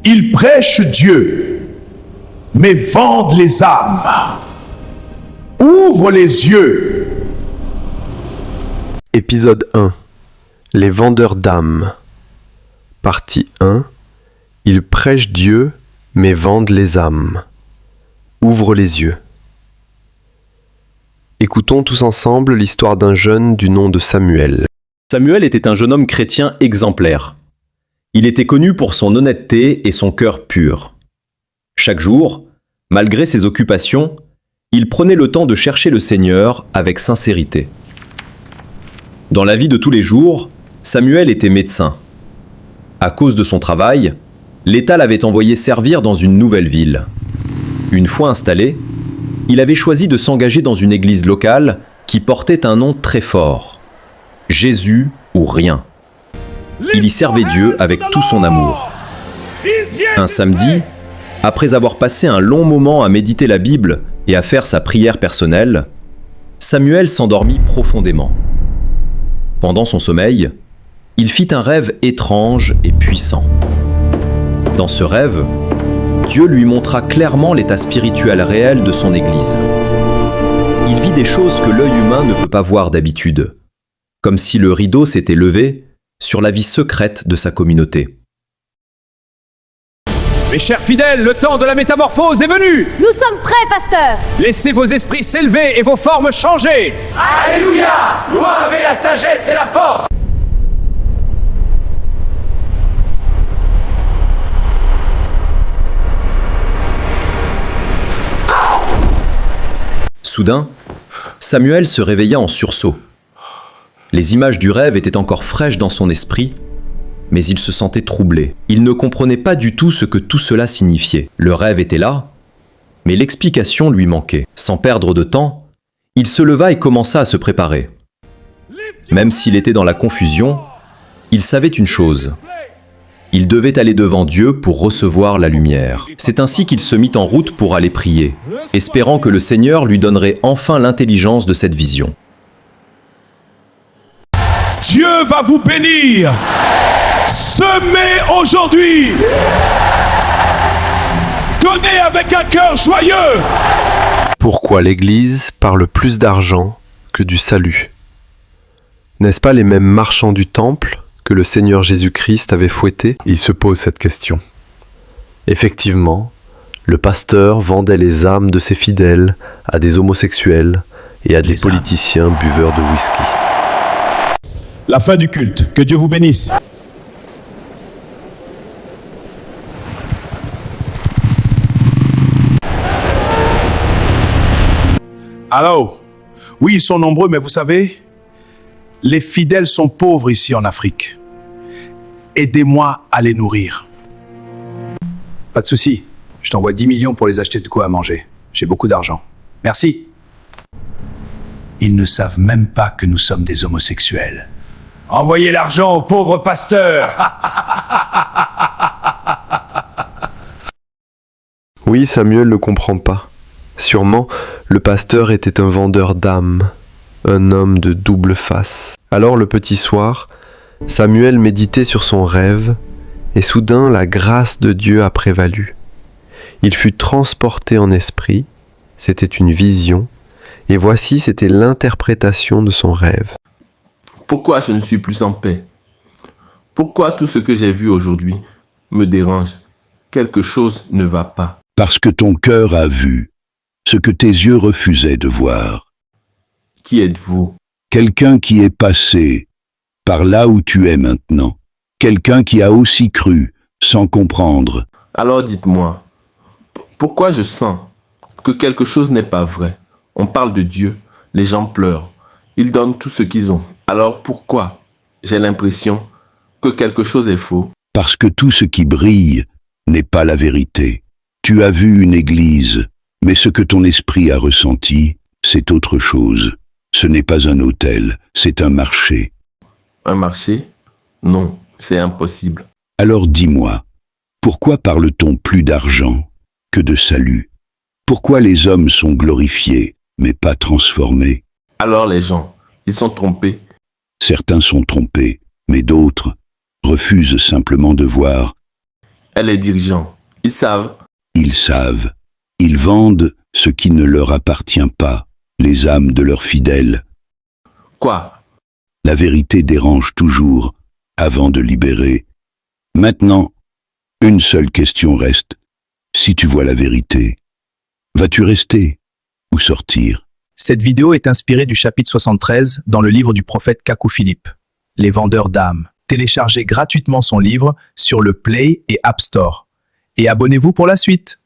Ils prêchent Dieu, mais vendent les âmes. Ouvre les yeux. Épisode 1. Les vendeurs d'âmes. Partie 1. Ils prêchent Dieu, mais vendent les âmes. Ouvre les yeux. Écoutons tous ensemble l'histoire d'un jeune du nom de Samuel. Samuel était un jeune homme chrétien exemplaire. Il était connu pour son honnêteté et son cœur pur. Chaque jour, malgré ses occupations, il prenait le temps de chercher le Seigneur avec sincérité. Dans la vie de tous les jours, Samuel était médecin. À cause de son travail, l'État l'avait envoyé servir dans une nouvelle ville. Une fois installé, il avait choisi de s'engager dans une église locale qui portait un nom très fort, Jésus ou rien. Il y servait Dieu avec tout son amour. Un samedi, après avoir passé un long moment à méditer la Bible et à faire sa prière personnelle, Samuel s'endormit profondément. Pendant son sommeil, il fit un rêve étrange et puissant. Dans ce rêve, Dieu lui montra clairement l'état spirituel réel de son Église. Il vit des choses que l'œil humain ne peut pas voir d'habitude, comme si le rideau s'était levé sur la vie secrète de sa communauté. Mes chers fidèles, le temps de la métamorphose est venu. Nous sommes prêts, pasteur. Laissez vos esprits s'élever et vos formes changer. Alléluia! Gloire avec la sagesse et la force! Soudain, Samuel se réveilla en sursaut. Les images du rêve étaient encore fraîches dans son esprit, mais il se sentait troublé. Il ne comprenait pas du tout ce que tout cela signifiait. Le rêve était là, mais l'explication lui manquait. Sans perdre de temps, il se leva et commença à se préparer. Même s'il était dans la confusion, il savait une chose. Il devait aller devant Dieu pour recevoir la lumière. C'est ainsi qu'il se mit en route pour aller prier, espérant que le Seigneur lui donnerait enfin l'intelligence de cette vision. Dieu va vous bénir. Semez aujourd'hui. Donnez avec un cœur joyeux. Pourquoi l'Église parle plus d'argent que du salut? N'est-ce pas les mêmes marchands du temple que le Seigneur Jésus-Christ avait fouettés? Il se pose cette question. Effectivement, le pasteur vendait les âmes de ses fidèles à des homosexuels et à des politiciens buveurs de whisky. La fin du culte. Que Dieu vous bénisse. Allô? Oui, ils sont nombreux, mais vous savez, les fidèles sont pauvres ici en Afrique. Aidez-moi à les nourrir. Pas de souci. Je t'envoie 10 millions pour les acheter de quoi à manger. J'ai beaucoup d'argent. Merci. Ils ne savent même pas que nous sommes des homosexuels. Envoyez l'argent au pauvre pasteur! Oui, Samuel ne comprend pas. Sûrement, le pasteur était un vendeur d'âmes, un homme de double face. Alors le petit soir, Samuel méditait sur son rêve, et soudain la grâce de Dieu a prévalu. Il fut transporté en esprit, c'était une vision, et voici c'était l'interprétation de son rêve. Pourquoi je ne suis plus en paix? Pourquoi tout ce que j'ai vu aujourd'hui me dérange? Quelque chose ne va pas. Parce que ton cœur a vu ce que tes yeux refusaient de voir. Qui êtes-vous? Quelqu'un qui est passé par là où tu es maintenant. Quelqu'un qui a aussi cru, sans comprendre. Alors dites-moi, pourquoi je sens que quelque chose n'est pas vrai? On parle de Dieu, les gens pleurent, ils donnent tout ce qu'ils ont. Alors pourquoi j'ai l'impression que quelque chose est faux? Parce que tout ce qui brille n'est pas la vérité. Tu as vu une église, mais ce que ton esprit a ressenti, c'est autre chose. Ce n'est pas un hôtel, c'est un marché. Un marché? Non, c'est impossible. Alors dis-moi, pourquoi parle-t-on plus d'argent que de salut? Pourquoi les hommes sont glorifiés, mais pas transformés? Alors les gens, ils sont trompés. Certains sont trompés, mais d'autres refusent simplement de voir. Et les dirigeants, ils savent. Ils savent. Ils vendent ce qui ne leur appartient pas, les âmes de leurs fidèles. Quoi? La vérité dérange toujours, avant de libérer. Maintenant, une seule question reste. Si tu vois la vérité, vas-tu rester ou sortir? Cette vidéo est inspirée du chapitre 73 dans le livre du prophète Kakou Philippe, Les vendeurs d'âmes. Téléchargez gratuitement son livre sur le Play et App Store. Et abonnez-vous pour la suite.